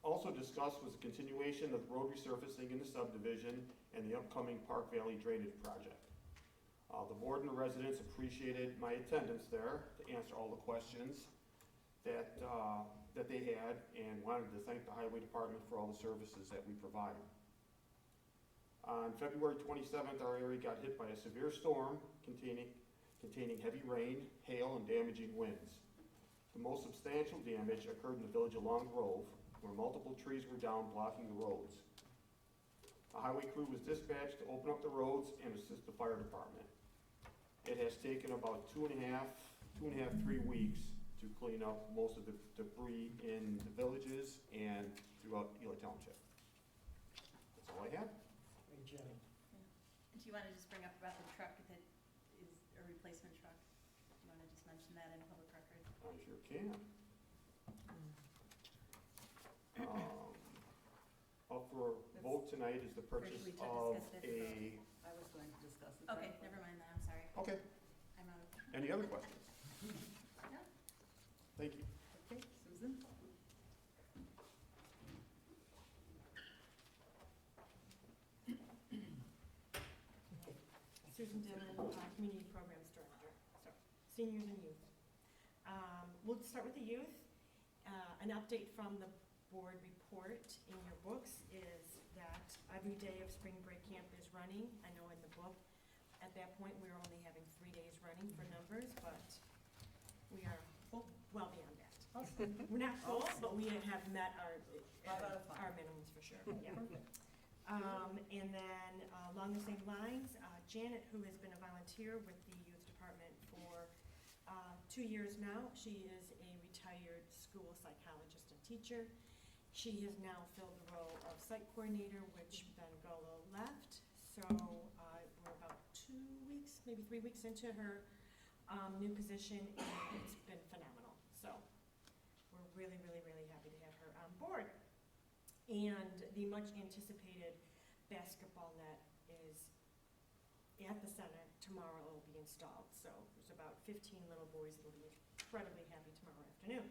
Also discussed was the continuation of road resurfacing in the subdivision and the upcoming Park Valley drainage project. The board and the residents appreciated my attendance there to answer all the questions that they had and wanted to thank the Highway Department for all the services that we provide. On February 27th, our area got hit by a severe storm containing heavy rain, hail, and damaging winds. The most substantial damage occurred in the village of Long Grove, where multiple trees were down blocking the roads. A highway crew was dispatched to open up the roads and assist the fire department. It has taken about 3 weeks to clean up most of the debris in the villages and throughout Ela Township. That's all I have. Great job. Do you want to just bring up about the truck that is a replacement truck? Do you want to just mention that in public record? I sure can. Up for vote tonight is the purchase We of discussed it, I was going to discuss it. Okay, never mind that, I'm sorry. Okay, I'm out of. any other questions? No. Thank you. Okay, Susan? Susan Dillon, Community Programs Director, so seniors and youth. We'll start with the youth. An update from the board report in your books is that every day of spring break camp is running. I know in the book, at that point, we were only having 3 days running for numbers, but we are well beyond that. We're not full, but we have met our minimums for sure, yeah. And then, along the same lines, Janet, who has been a volunteer with the youth department for 2 years now, she is a retired school psychologist and teacher. She has now filled the role of site coordinator, which Ben Golo left. So we're about 2 weeks, maybe 3 weeks into her new position, and it's been phenomenal. So we're really, really, really happy to have her on board. And the much anticipated basketball net is at the center. Tomorrow it will be installed. So there's about 15 little boys that will be incredibly happy tomorrow afternoon.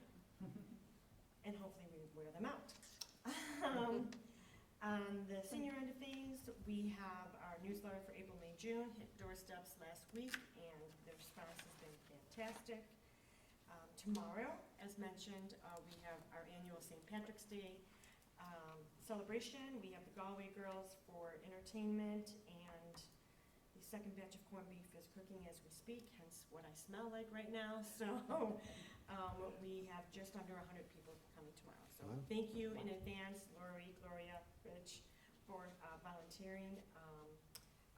And hopefully we wear them out. On the senior end of things, we have our newsletter for April, May, June, hit doorsteps last week, and the response has been fantastic. Tomorrow, as mentioned, we have our annual St. Patrick's Day celebration. We have the Galway Girls for entertainment, and the second batch of corned beef is cooking as we speak, hence what I smell like right now. So we have just under 100 people coming tomorrow. So thank you in advance, Lori, Gloria, Rich, for volunteering.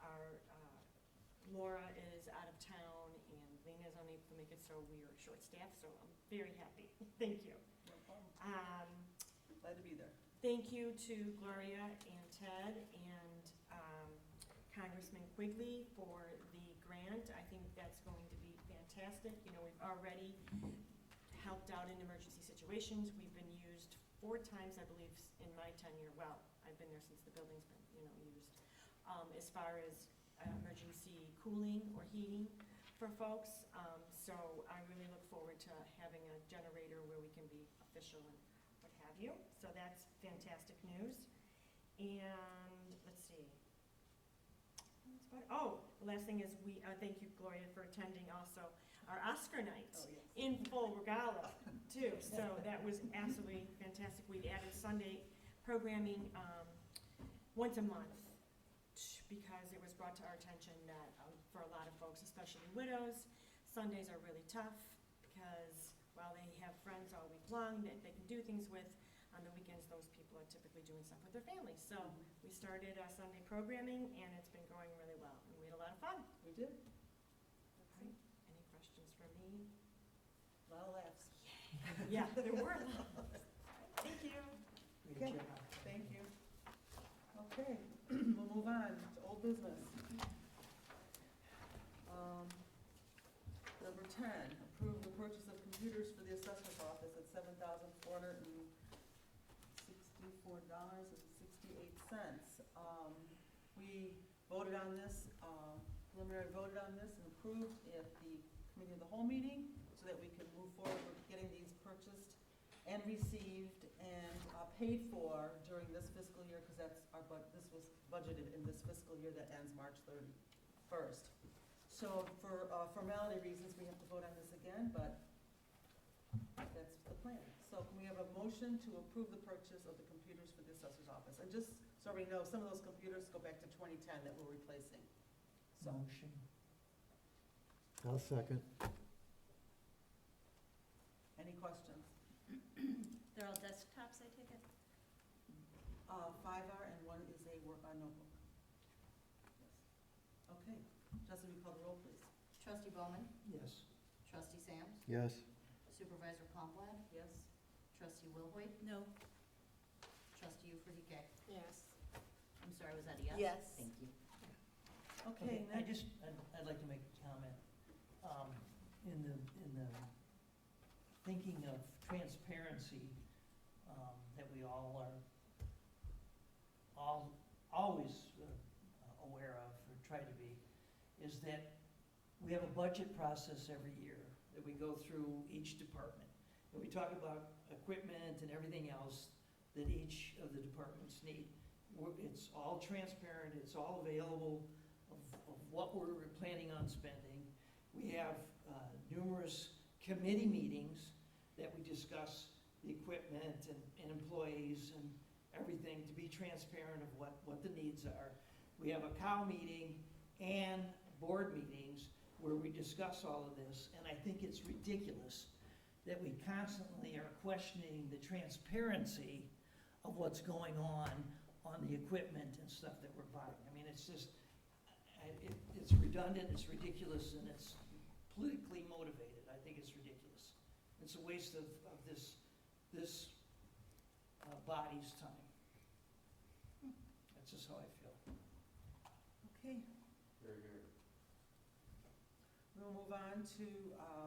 Our Laura is out of town, and Lena's unable to make it, so we are short-staffed, so I'm very happy. Thank you. No problem. Glad to be there. Thank you to Gloria and Ted and Congressman Quigley for the grant. I think that's going to be fantastic. You know, we've already helped out in emergency situations. We've been used 4 times, I believe, in my tenure. Well, I've been there since the building's been, used. As far as emergency cooling or heating for folks. So I really look forward to having a generator where we can be official and what have you. So that's fantastic news. And let's see. The last thing is we thank you, Gloria, for attending also our Oscar night in full regala too. So that was absolutely fantastic. We added Sunday programming once a month because it was brought to our attention that for a lot of folks, especially widows, Sundays are really tough because while they have friends all week long that they can do things with, on the weekends those people are typically doing stuff with their families. So we started Sunday programming, and it's been going really well, and we had a lot of fun. We did. Right. Any questions for me? A lot of laughs. Yeah, there were a lot. Thank you. Okay, thank you. Okay, we'll move on to old business. Number 10, approve the purchase of computers for the assessor's office at $7,464.68. we voted on this, preliminary voted on this and approved at the committee of the whole meeting, so that we can move forward with getting these purchased and received and paid for during this fiscal year, because that's this was budgeted in this fiscal year that ends March 31st. So for formality reasons, we have to vote on this again, but that's the plan. So can we have a motion to approve the purchase of the computers for the assessor's office? And just so we know, some of those computers go back to 2010 that we're replacing. So, Motion. I'll second. any questions? They're all desktops, I take it? 5 are, and 1 is a notebook. Yes. Okay. Justin, will you call the roll, please? Trustee Bowman? Yes. Trustee Sams? Yes. Supervisor Pomblad? Yes. Trustee Wilhoit? No. Trustee Ufredike? Yes. I'm sorry, was that a yes? Yes. Thank you. Okay, next. I'd like to make a comment. In the thinking of transparency, that we all are always aware of, or try to be, is that we have a budget process every year that we go through each department. And we talk about equipment and everything else that each of the departments need. It's all transparent, it's all available of what we're planning on spending. We have numerous committee meetings that we discuss the equipment and employees and everything to be transparent of what the needs are. We have a cow meeting and board meetings where we discuss all of this, and I think it's ridiculous that we constantly are questioning the transparency of what's going on the equipment and stuff that we're buying. I mean, it's just, it's redundant, it's ridiculous, and it's politically motivated. I think it's ridiculous. It's a waste of this body's time. That's just how I feel. Okay. Very good. We'll move on to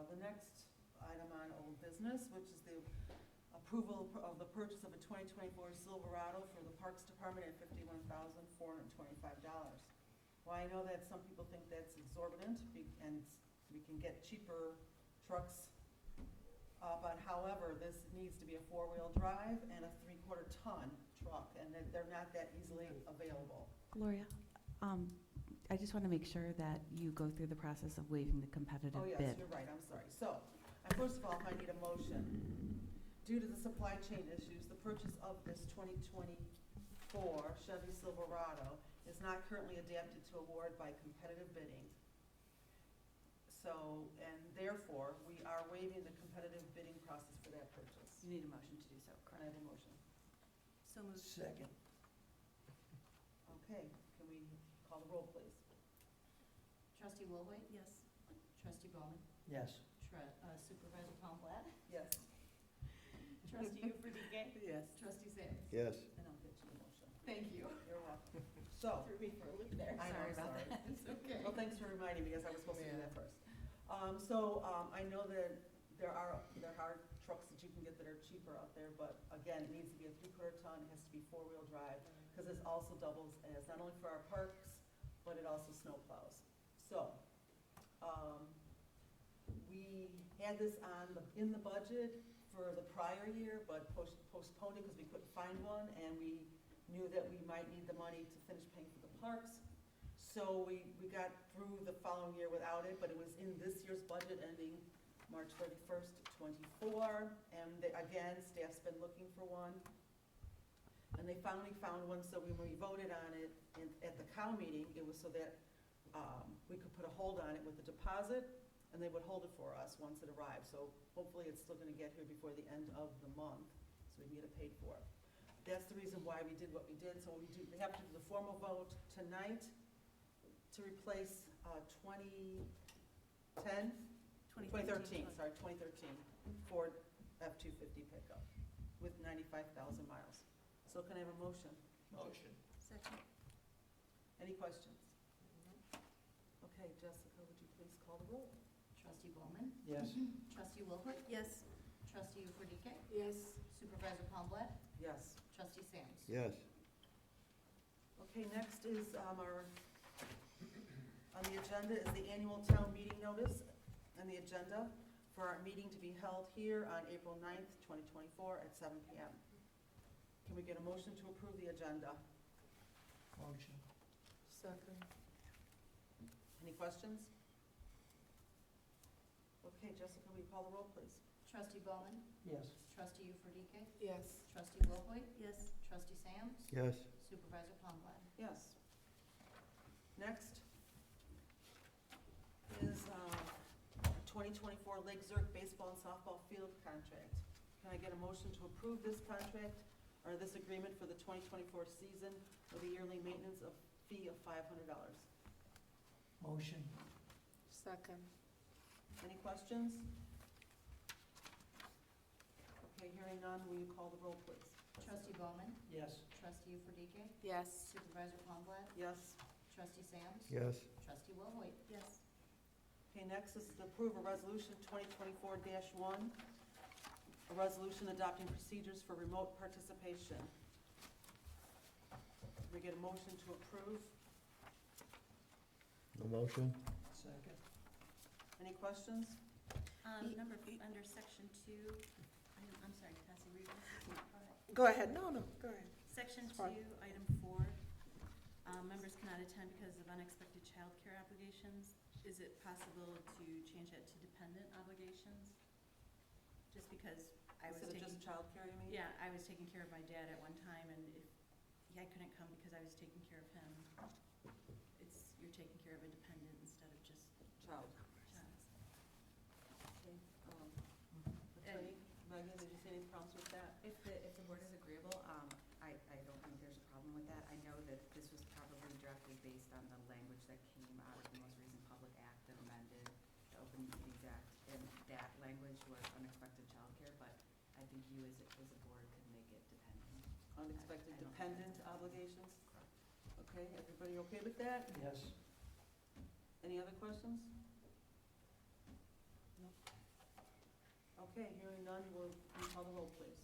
the next item on old business, which is the approval of the purchase of a 2024 Silverado for the Parks Department at $51,425. Well, I know that some people think that's exorbitant, and we can get cheaper trucks, but however, this needs to be a 4-wheel drive and a 3/4 ton truck, and they're not that easily available. Gloria, I just want to make sure that you go through the process of waiving the competitive Oh, bid. yes, you're right, I'm sorry. So, first of all, I need a motion. Due to the supply chain issues, the purchase of this 2024 Chevy Silverado is not currently adapted to award by competitive bidding. So, and therefore, we are waiving the competitive bidding process for that purchase. You need a motion to do so, Can I have a motion? So moved. Second. Okay, can we call the roll, please? Trustee Wilhoit? Yes. Trustee Bowman? Yes. Supervisor Pomblad? Yes. Trustee Ufredike? Yes. Trustee Sams? Yes. And I'll get you the motion. Thank you. You're welcome. So, Threw me for a loop there. I know, Sorry about sorry. that. It's okay. well, thanks for reminding me, because I was supposed to do Yeah. that first. I know that there are trucks that you can get that are cheaper out there, but again, it needs to be a 3/4 ton, it has to be 4-wheel drive, because this also doubles as not only for our parks, but it also snow plows. So, we had this in the budget for the prior year, but postponed it because we couldn't find one, and we knew that we might need the money to finish paying for the parks. So we got through the following year without it, but it was in this year's budget ending March 31st, 24. And again, staff's been looking for one. And they finally found one, so when we voted on it at the cow meeting, it was so that we could put a hold on it with a deposit, and they would hold it for us once it arrived. So hopefully it's still gonna get here before the end of the month, so we can get it paid for. That's the reason why we did what we did. So we have to do the formal vote tonight to replace 2013 Ford F-250 pickup with 95,000 miles. So can I have a motion? Motion. Second. Any questions? Okay, Jessica, would you please call the roll? Trustee Bowman? Yes. Trustee Wilhoit? Yes. Trustee Ufredike? Yes. Supervisor Pomblad? Yes. Trustee Sams? Yes. Okay, next is on the agenda is the annual town meeting notice and the agenda for our meeting to be held here on April 9th, 2024 at 7 PM. Can we get a motion to approve the agenda? Motion. Second. Any questions? Okay, Jessica, will you call the roll, please? Trustee Bowman? Yes. Trustee Ufordike? Yes. Trustee Wilhoit? Yes. Trustee Sams? Yes. Supervisor Palmgren? Yes. Next is 2024 Lake Zurich baseball and softball field contract. Can I get a motion to approve this contract or this agreement for the 2024 season with a yearly maintenance fee of $500? Motion. Second. Any questions? Okay, hearing none, will you call the roll, please? Trustee Bowman? Yes. Trustee Ufordike? Yes. Supervisor Palmgren? Yes. Trustee Sams? Yes. Trustee Wilhoit? Yes. Okay, next is to approve a resolution 2024-1, a resolution adopting procedures for remote participation. Can we get a motion to approve? No motion? Second. Any questions? Under section 2, I'm sorry, Cassie, read this. Go ahead. No, go ahead. Section It's 2, fine. item 4, members cannot attend because of unexpected childcare obligations. Is it possible to change that to dependent obligations? Just because I was Instead of taking, just childcare, you mean? yeah, I was taking care of my dad at one time, and if I couldn't come because I was taking care of him, you're taking care of a dependent instead of just Child. child. Okay, Attorney, Megan, did you see any problems with that? If the board is agreeable, I don't think there's a problem with that. I know that this was probably drafted based on the language that came out of the most recent public act that amended the Open Meetings Act, and that language was unexpected childcare, but I think you as a board could make it dependent. Unexpected I don't think dependent that's a problem. obligations? Okay, everybody okay with that? Yes. Any other questions? No. Okay, hearing none, will you call the roll, please?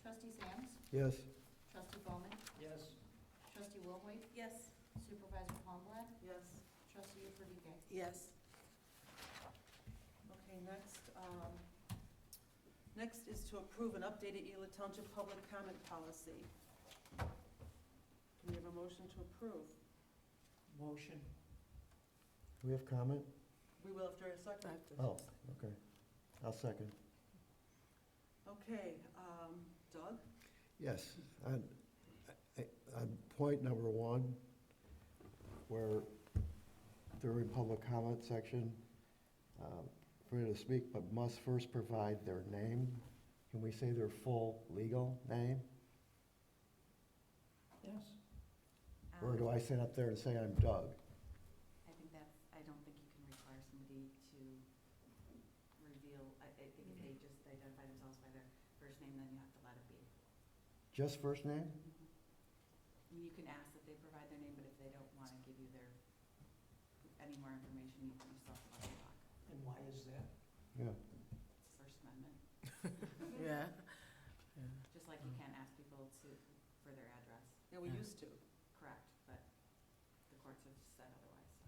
Trustee Sams? Yes. Trustee Bowman? Yes. Trustee Wilhoit? Yes. Supervisor Palmgren? Yes. Trustee Ufordike? Yes. Okay, next is to approve an updated Ela Township public comment policy. Can we have a motion to approve? Motion. Do we have comment? We will after a second. Oh, okay. I'll second. Okay, Doug? Yes. On point number 1, where during public comment section, free to speak, but must first provide their name. Can we say their full legal name? Yes. Or do I stand up there and say I'm Doug? I don't think you can require somebody to reveal, I think if they just identify themselves by their first name, then you have to let it be. Just first name? You can ask that they provide their name, but if they don't want to give you any more information, you still have to let them talk. And why is that? Yeah. It's First Amendment. Yeah. Just like you can't ask people for their address. Yeah, we used to. Correct, but the courts have said otherwise, so.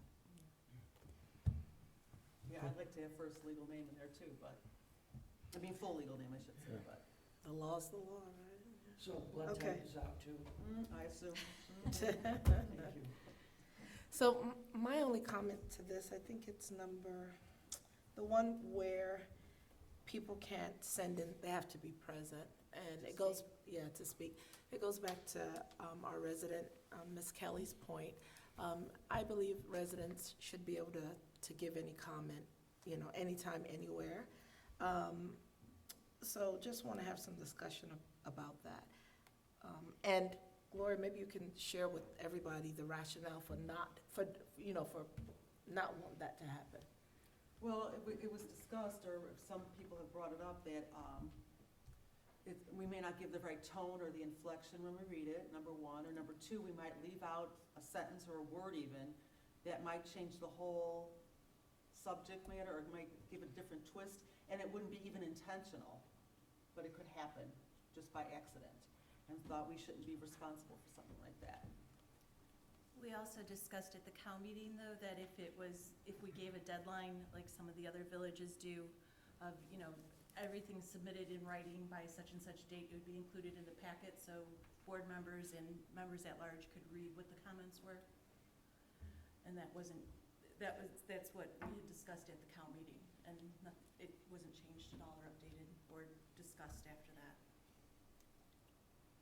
Yeah, I'd like to have first legal name in there too, but, I mean, full legal name, I should say, but, The law's the law, right? So blood Okay. type is out too. I assume. Thank you. So my only comment to this, I think it's the one where people can't send in, they have to be present. And it goes, to speak. It goes back to our resident, Ms. Kelly's point. I believe residents should be able to give any comment, anytime, anywhere. So just want to have some discussion about that. And Gloria, maybe you can share with everybody the rationale for not wanting that to happen. Well, it was discussed, or some people have brought it up, that we may not give the right tone or the inflection when we read it, number one. Or number two, we might leave out a sentence or a word even that might change the whole subject matter, or it might give a different twist, and it wouldn't be even intentional, but it could happen just by accident. And thought we shouldn't be responsible for something like that. We also discussed at the cow meeting, though, that if we gave a deadline, like some of the other villages do, of, everything submitted in writing by such and such date, it would be included in the packet, so board members and members at large could read what the comments were. And that's what we had discussed at the cow meeting, and it wasn't changed at all or updated or discussed after that.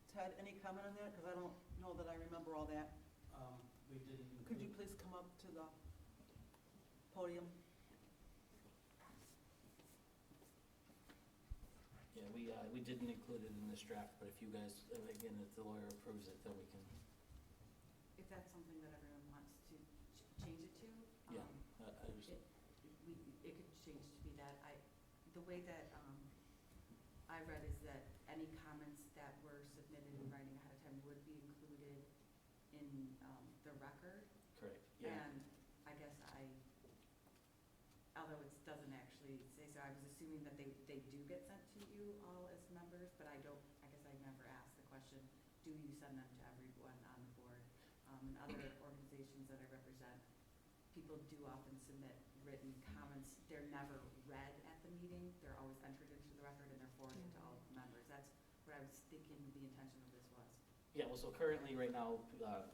Ted, any comment on that? Because I don't know that I remember all that. We didn't. Could you please come up to the podium? Yeah, we didn't include it in this draft, but if you guys, again, if the lawyer approves it, then we can. If that's something that everyone wants to change it to. Yeah, I understand. It could change to be that. The way that I read is that any comments that were submitted in writing ahead of time would be included in the record. Correct, yeah. And I guess although it doesn't actually say so, I was assuming that they do get sent to you all as members, but I guess I never asked the question, do you send them to everyone on the board? In other organizations that I represent, people do often submit written comments. They're never read at the meeting. They're always entered into the record and they're forwarded to all members. That's what I was thinking the intention of this was. Yeah, well, so currently, right now,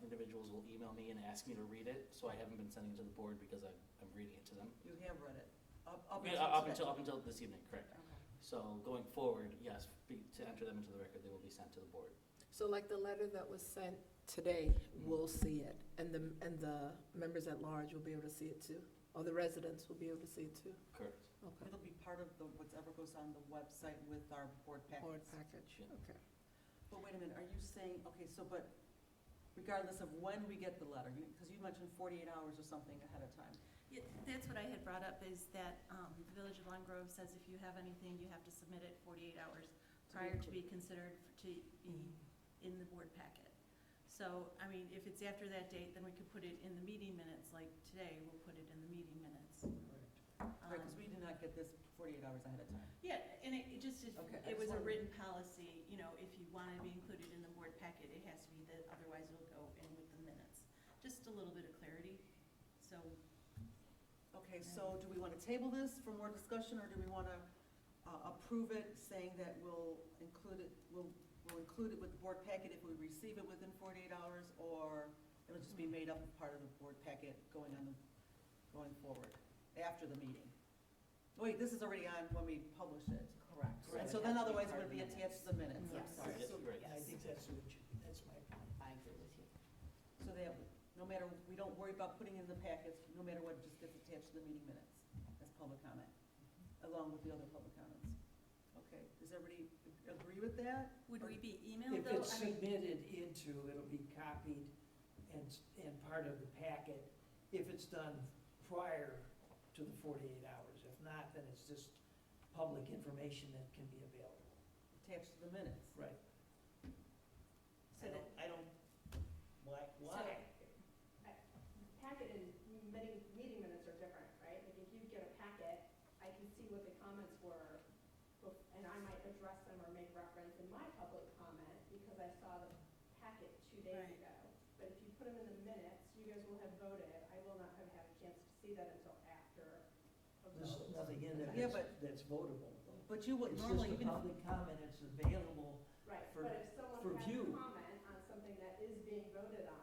individuals will email me and ask me to read it, so I haven't been sending it to the board because I'm reading it to them. You have read it? Up until this evening, correct. Okay. So going forward, yes, to enter them into the record, they will be sent to the board. So like the letter that was sent today, we'll see it, and the members at large will be able to see it too? Or the residents will be able to see it too? Correct. Okay. It'll be part of whatever goes on the website with our board packets. Board package, Yeah. okay. But wait a minute, are you saying, okay, but regardless of when we get the letter, because you mentioned 48 hours or something ahead of time. Yeah, that's what I had brought up, is that the Village of Lime Grove says if you have anything, you have to submit it 48 hours prior to be considered to be in the board packet. So, I mean, if it's after that date, then we could put it in the meeting minutes, like today, we'll put it in the meeting minutes. Right, because we did not get this 48 hours ahead of time. Yeah, and it just, Okay, it I just was a wanted- written policy, if you want to be included in the board packet, it has to be that, otherwise it'll go in with the minutes. Just a little bit of clarity, so. Okay, so do we want to table this for more discussion, or do we want to approve it, saying that we'll include it with the board packet if we receive it within 48 hours, or it'll just be made up as part of the board packet going forward, after the meeting? Wait, this is already on when we publish it. Correct. And so then otherwise it would be attached to the minutes, I'm Yes. sorry. Right. And I think that's what it should be, that's my point. I agree with you. So that, no matter, we don't worry about putting it in the packets, no matter what, it just gets attached to the meeting minutes as public comment, along with the other public comments. Okay, does everybody agree with that? Would we be emailed If though? it's submitted it'll be copied and part of the packet, if it's done prior to the 48 hours. If not, then it's just public information that can be available. Attached to the minutes. Right. So that, Why? Packet and meeting minutes are different, right? Like if you get a packet, I can see what the comments were, and I might address them or make reference in my public comment because I saw the packet 2 days Right. ago. But if you put them in the minutes, you guys will have voted. I will not have had a chance to see that until after a There's vote. nothing in there Yeah, that's votable. But you would It's normally, just a even, public comment, it's available. Right, for- but if someone for has view. a comment on something that is being voted on,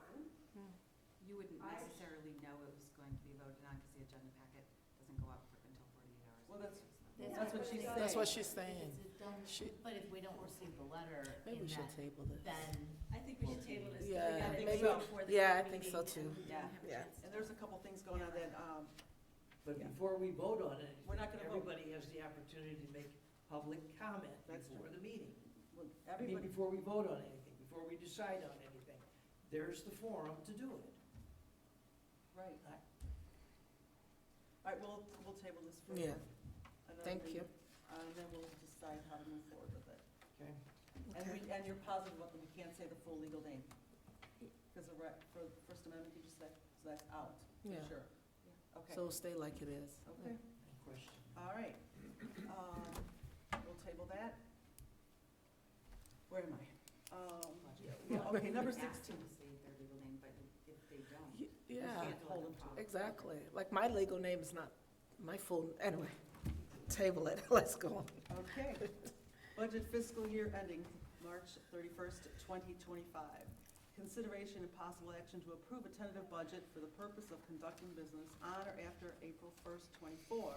You wouldn't I- necessarily know it was going to be voted on because the agenda packet doesn't go up until 48 hours. Well, that's- later, so. that's what she's saying. That's what she's saying. But if we don't receive the letter Maybe we in should that, table this. then I think we should table this. Yeah, We gotta maybe- make it before the yeah, I board think so meeting, too. and we Yeah. didn't have a Yeah. chance to- and there's a couple things going on that, But Yeah. before we vote on it, We're not gonna vote. everybody has the opportunity to make public comment That's before the meeting. well, I mean, everybody, before we vote on anything, before we decide on anything, there's the forum to do it. right. I- All right, we'll table this for. Yeah, another thank meeting, you. And then we'll decide how to move forward with it. Okay. And you're positive about that we can't say the full legal name? Because for the First Amendment, you just said, so that's out, for Yeah. sure. Okay, So it'll stay like it is. okay, Any question? all right. We'll table that. Where am I? Yeah, okay, number Ask them 16. to say their legal name, but if they Yeah, can't hold them to it. exactly. Like my legal name is not my full, anyway, table it, let's go on. Okay. Budget fiscal year ending March 31st, 2025. Consideration and possible action to approve a tentative budget for the purpose of conducting business on or after April 1st, 24,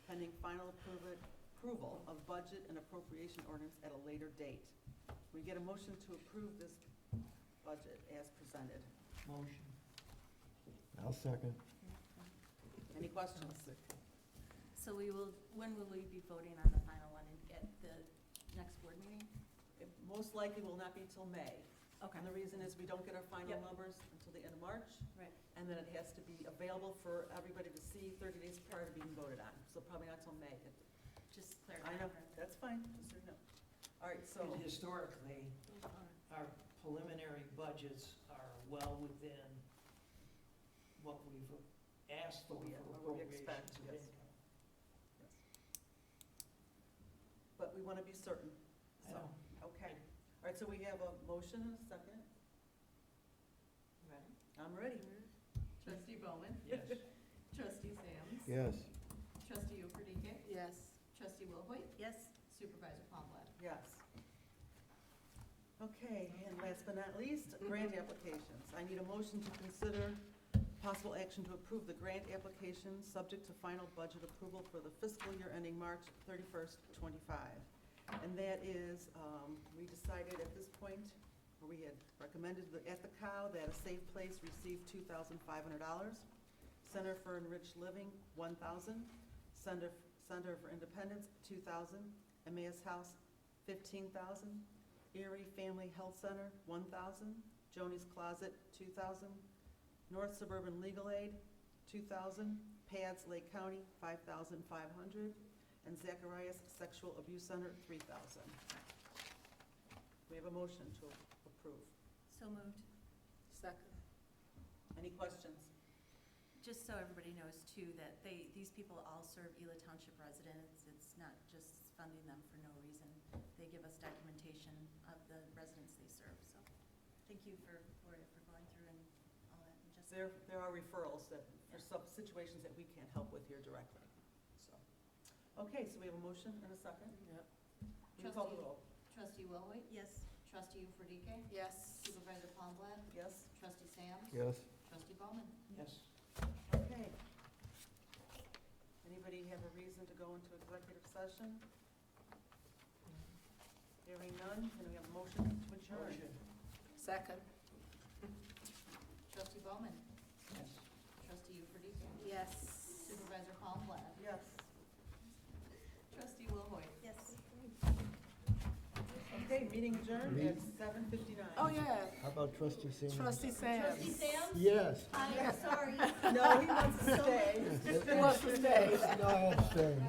pending final approval of budget and appropriation ordinance at a later date. We get a motion to approve this budget as presented. Motion. I'll second. Any questions? So when will we be voting on the final one at the next board meeting? It most likely will not be till May. Okay. And the reason is we don't get our final Yep. numbers until the end of March. Right. And then it has to be available for everybody to see 30 days prior to being voted on. So probably not till May. Just I clarify. know, that's fine, just so you know. All right, so, And historically, our preliminary budgets are well within what we've asked for Yeah, for what we expect, appropriations of yes. income. but we want to be certain, I so, know. okay. All right, so we have a motion and a second. Ready? I'm ready. Trustee Bowman? Yes. Trustee Sams? Yes. Trustee Ufredike? Yes. Trustee Wilhoit? Yes. Supervisor Palmblad? Yes. Okay, and last but not least, grant applications. I need a motion to consider possible action to approve the grant application subject to final budget approval for the fiscal year ending March 31st, 25. And that is, we decided at this point, or we had recommended at the COW that a Safe Place received $2,500. Center for Enriched Living, $1,000. Center for Independence, $2,000. Emmaus House, $15,000. Erie Family Health Center, $1,000. Joni's Closet, $2,000. North Suburban Legal Aid, $2,000. PADS Lake County, $5,500. And Zacharias Sexual Abuse Center, $3,000. We have a motion to approve. So moved. Second. Any questions? Just so everybody knows too, that these people all serve Ela Township residents. It's not just funding them for no reason. They give us documentation of the residents they serve, so thank you for going through and all that. And just There are referrals that, for some situations that we can't help with here directly, so. Okay, so we have a motion and a second. Yep. Will you call the roll? Trustee Wilhoit? Yes. Trustee Ufredike? Yes. Supervisor Palmblad? Yes? Trustee Sams? Yes. Trustee Bowman? Yes. Okay. Anybody have a reason to go into executive session? Hearing none, can we have a motion to adjourn? Motion. Second. Trustee Bowman? Yes. Trustee Ufredike? Yes. Supervisor Palmblad? Yes. Trustee Wilhoit? Yes. Okay, meeting adjourned at 7:59. Oh, yeah, How about trustee Sams? trustee Sams. Trustee Sams? Yes. I'm sorry. No, he wants to stay. He wants to stay. No, I'm staying.